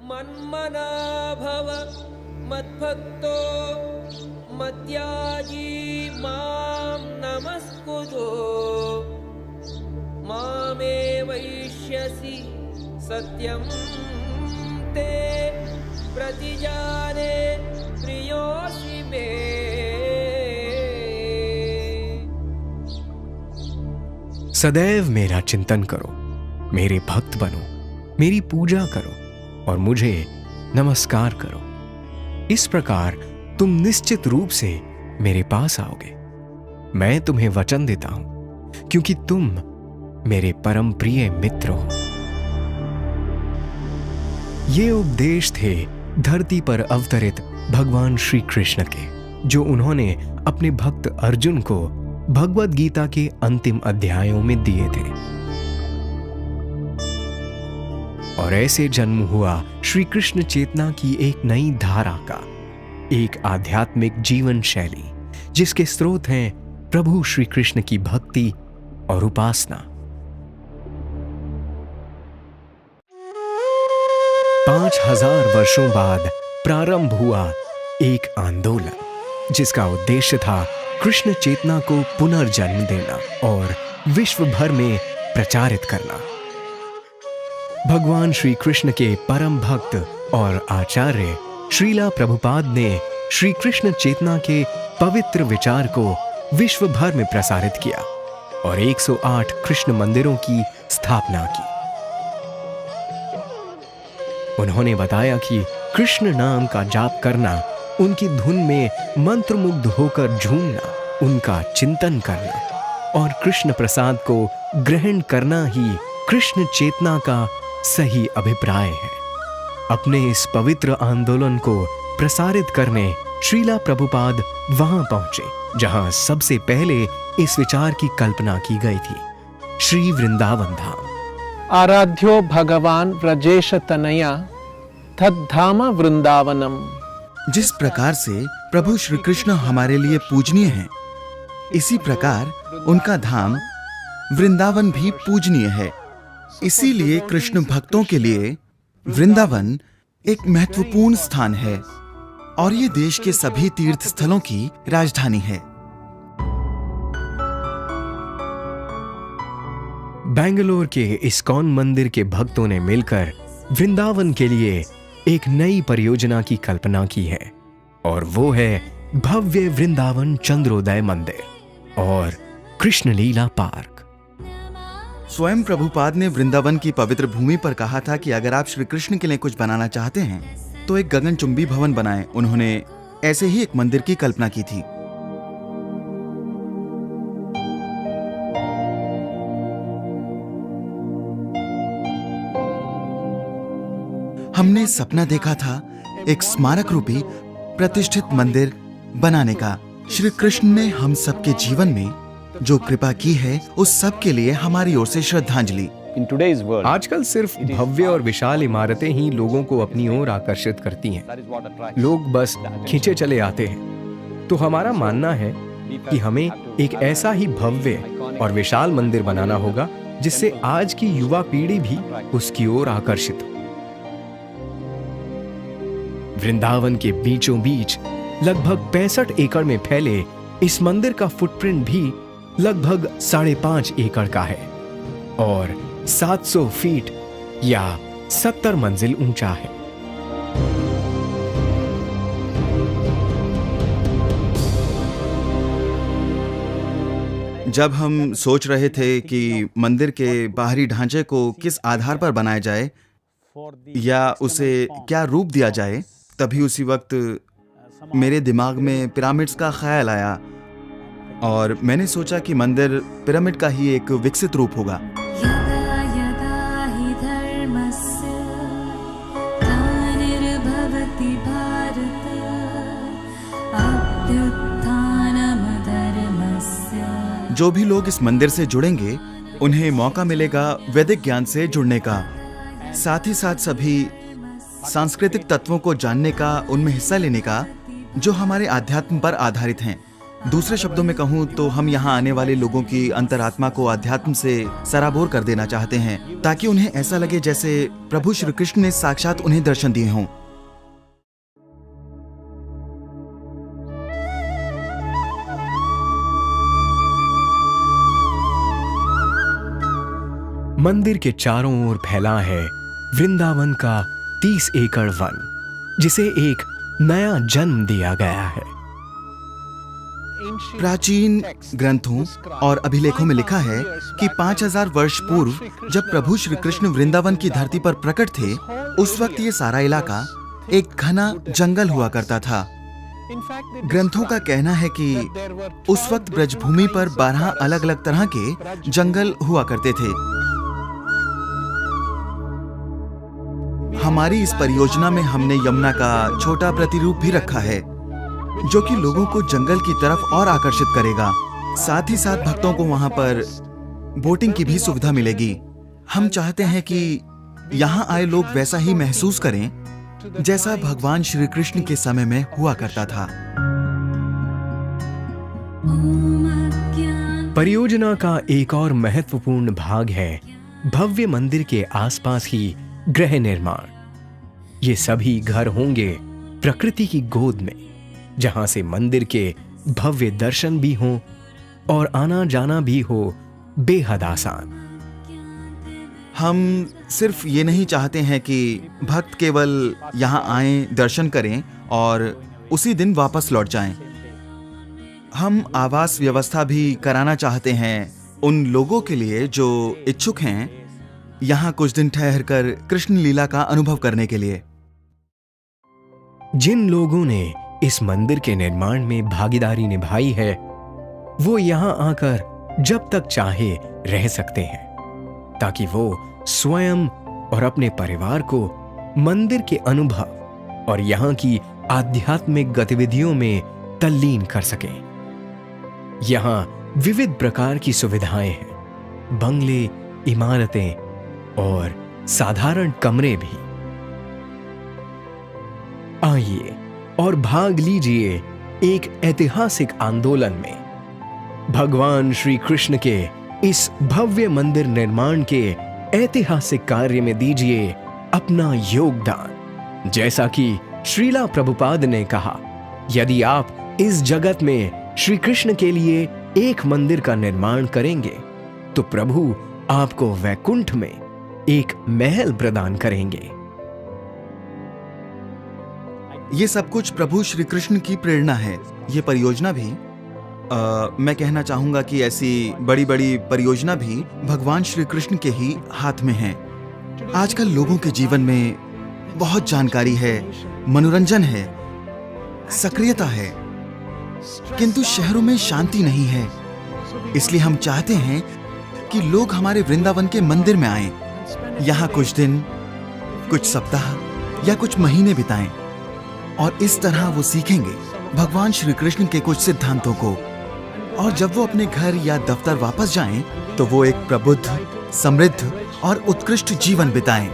मन्मना भव मद्भक्तो मद्याजी मां नमस्कुतो मामे वैष्यसि सत्यं ते प्रतिजाने प्रियोऽसि मे। सदैव मेरा चिंतन करो, मेरे भक्त बनो, मेरी पूजा करो और मुझे नमस्कार करो। इस प्रकार तुम निश्चित रूप से मेरे पास आओगे। मैं तुम्हें वचन देता हूं क्योंकि तुम मेरे परम प्रिय मित्र हो। ये उपदेश थे धरती पर अवतरित भगवान श्री कृष्ण के, जो उन्होंने अपने भक्त अर्जुन को भगवद गीता के अंतिम अध्यायों में दिए थे। और ऐसे जन्म हुआ श्री कृष्ण चेतना की एक नई धारा का, एक आध्यात्मिक जीवन शैली जिसके स्रोत हैं प्रभु श्री कृष्ण की भक्ति और उपासना। 5000 वर्षों बाद प्रारंभ हुआ एक आंदोलन जिसका उद्देश्य था कृष्ण चेतना को पुनर्जन्म देना और विश्व भर में प्रचारित करना। भगवान श्री कृष्ण के परम भक्त और आचार्य श्रीला प्रभुपाद ने श्री कृष्ण चेतना के पवित्र विचार को विश्व भर में प्रसारित किया और 108 कृष्ण मंदिरों की स्थापना की। उन्होंने बताया कि कृष्ण नाम का जाप करना, उनकी धुन में मंत्रमुग्ध होकर झूमना, उनका चिंतन करना और कृष्ण प्रसाद को ग्रहण करना ही कृष्ण चेतना का सही अभिप्राय है। अपने इस पवित्र आंदोलन को प्रसारित करने श्रीला प्रभुपाद वहां पहुंचे जहां सबसे पहले इस विचार की कल्पना की गई थी, श्री वृंदावन धाम। आराध्यो भगवान व्रजेश तनया तद्धाम वृंदावनम। जिस प्रकार से प्रभु श्री कृष्ण हमारे लिए पूजनीय हैं, इसी प्रकार उनका धाम वृंदावन भी पूजनीय है। इसीलिए कृष्ण भक्तों के लिए वृंदावन एक महत्वपूर्ण स्थान है और ये देश के सभी तीर्थ स्थलों की राजधानी है। बेंगलोर के इस्कॉन मंदिर के भक्तों ने मिलकर वृंदावन के लिए एक नई परियोजना की कल्पना की है और वो है भव्य वृंदावन चंद्रोदय मंदिर और कृष्ण लीला पार्क। स्वयं प्रभुपाद ने वृंदावन की पवित्र भूमि पर कहा था कि अगर आप श्री कृष्ण के लिए कुछ बनाना चाहते हैं तो एक गगनचुंबी भवन बनाएं। उन्होंने ऐसे ही एक मंदिर की कल्पना की थी। हमने सपना देखा था एक स्मारक रूपी प्रतिष्ठित मंदिर बनाने का। श्री कृष्ण ने हम सबके जीवन में जो कृपा की है, उस सब के लिए हमारी ओर से श्रद्धांजलि। आजकल सिर्फ भव्य और विशाल इमारतें ही लोगों को अपनी ओर आकर्षित करती हैं। लोग बस खींचे चले आते हैं। तो हमारा मानना है कि हमें एक ऐसा ही भव्य और विशाल मंदिर बनाना होगा जिससे आज की युवा पीढ़ी भी उसकी ओर आकर्षित हो। वृंदावन के बीचों बीच लगभग 65 एकड़ में फैले इस मंदिर का फुटप्रिंट भी लगभग 5.5 एकड़ का है और 700 फीट या 70 मंजिल ऊंचा है। जब हम सोच रहे थे कि मंदिर के बाहरी ढांचे को किस आधार पर बनाया जाए या उसे क्या रूप दिया जाए, तभी उसी वक्त मेरे दिमाग में पिरामिड्स का ख्याल आया और मैंने सोचा कि मंदिर पिरामिड का ही एक विकसित रूप होगा। जो भी लोग इस मंदिर से जुड़ेंगे उन्हें मौका मिलेगा वैदिक ज्ञान से जुड़ने का, साथ ही साथ सभी सांस्कृतिक तत्वों को जानने का, उनमें हिस्सा लेने का जो हमारे आध्यात्म पर आधारित हैं। दूसरे शब्दों में कहूँ तो हम यहाँ आने वाले लोगों की अंतरात्मा को अध्यात्म से सराबोर कर देना चाहते हैं, ताकि उन्हें ऐसा लगे जैसे प्रभु श्री कृष्ण ने साक्षात उन्हें दर्शन दिए हों। मंदिर के चारों ओर फैला है वृंदावन का 30 एकड़ वन, जिसे एक नया जन्म दिया गया है। प्राचीन ग्रंथों और अभिलेखों में लिखा है कि 5000 वर्ष पूर्व जब प्रभु श्री कृष्ण वृंदावन की धरती पर प्रकट थे, उस वक्त ये सारा इलाका एक घना जंगल हुआ करता था। ग्रंथों का कहना है कि उस वक्त ब्रजभूमि पर 12 अलग अलग तरह के जंगल हुआ करते थे। हमारी इस परियोजना में हमने यमुना का छोटा प्रतिरूप भी रखा है, जो कि लोगों को जंगल की तरफ और आकर्षित करेगा। साथ ही साथ भक्तों को वहां पर बोटिंग की भी सुविधा मिलेगी। हम चाहते हैं कि यहाँ आए लोग वैसा ही महसूस करें जैसा भगवान श्री कृष्ण के समय में हुआ करता था। परियोजना का एक और महत्वपूर्ण भाग है भव्य मंदिर के आसपास ही गृह निर्माण। ये सभी घर होंगे प्रकृति की गोद में, जहां से मंदिर के भव्य दर्शन भी हों और आना जाना भी हो बेहद आसान। हम सिर्फ ये नहीं चाहते हैं कि भक्त केवल यहाँ आएं, दर्शन करें और उसी दिन वापस लौट जाएं। हम आवास व्यवस्था भी कराना चाहते हैं उन लोगों के लिए जो इच्छुक हैं यहाँ कुछ दिन ठहरकर कृष्ण लीला का अनुभव करने के लिए। जिन लोगों ने इस मंदिर के निर्माण में भागीदारी निभाई है, वो यहाँ आकर जब तक चाहे रह सकते हैं, ताकि वो स्वयं और अपने परिवार को मंदिर के अनुभव और यहाँ की आध्यात्मिक गतिविधियों में तल्लीन कर सकें। यहाँ विविध प्रकार की सुविधाएं हैं, बंगले, इमारतें और साधारण कमरे भी। आइए और भाग लीजिए एक ऐतिहासिक आंदोलन में। भगवान श्री कृष्ण के इस भव्य मंदिर निर्माण के ऐतिहासिक कार्य में दीजिए अपना योगदान। जैसा कि श्रीला प्रभुपाद ने कहा, यदि आप इस जगत में श्री कृष्ण के लिए एक मंदिर का निर्माण करेंगे, तो प्रभु आपको वैकुंठ में एक महल प्रदान करेंगे। ये सब कुछ प्रभु श्री कृष्ण की प्रेरणा है। ये परियोजना भी मैं कहना चाहूंगा कि ऐसी बड़ी बड़ी परियोजना भी भगवान श्री कृष्ण के ही हाथ में है। आजकल लोगों के जीवन में बहुत जानकारी है, मनोरंजन है, सक्रियता है, किंतु शहरों में शांति नहीं है। इसलिए हम चाहते हैं कि लोग हमारे वृंदावन के मंदिर में आएं, यहाँ कुछ दिन, कुछ सप्ताह या कुछ महीने बिताएं और इस तरह वो सीखेंगे भगवान श्री कृष्ण के कुछ सिद्धांतों को। और जब वो अपने घर या दफ्तर वापस जाएं, तो वो एक प्रबुद्ध, समृद्ध और उत्कृष्ट जीवन बिताएं।